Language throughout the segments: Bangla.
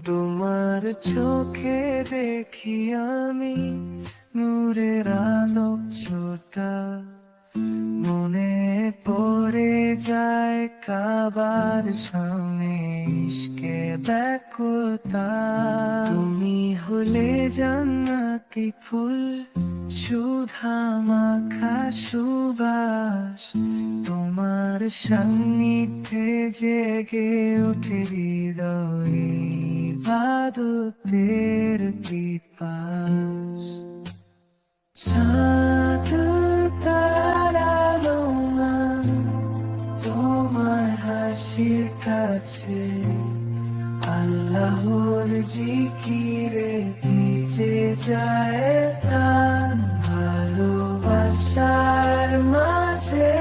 তোমার চোখে দেখি আমি নূরের আলোক ছোটা, মনে পড়ে যায় কাবার সামনে ইশকে ব্যাকুলতা। তুমি হলে জান্নাতি ফুল, সুধা মাখা সুবাস, তোমার সান্নিধ্যে জেগে ওঠে হৃদয়ে ইবাদতের পিপাস। চাঁদ তারালো না তোমার হাসির কাছে, আল্লাহর জিকিরে ভিজে যায় প্রাণ ভালোবাসার মাঝে।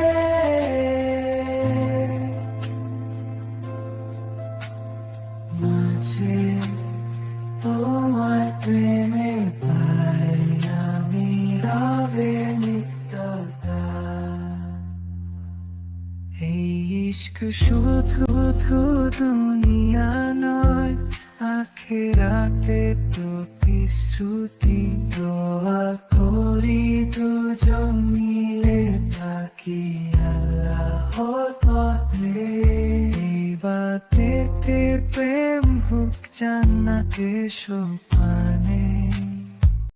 মাঝে তোমার প্রেমে পাই আমি রবে নিত্যতা। এই ইশক শুধু দুনিয়া নয়, আখিরাতে প্রতিশ্রুতি। দোয়া করি দুজন মিলে থাকি আল্লাহর পথে, এই বাতেতে প্রেম হোক জান্নাতে সব।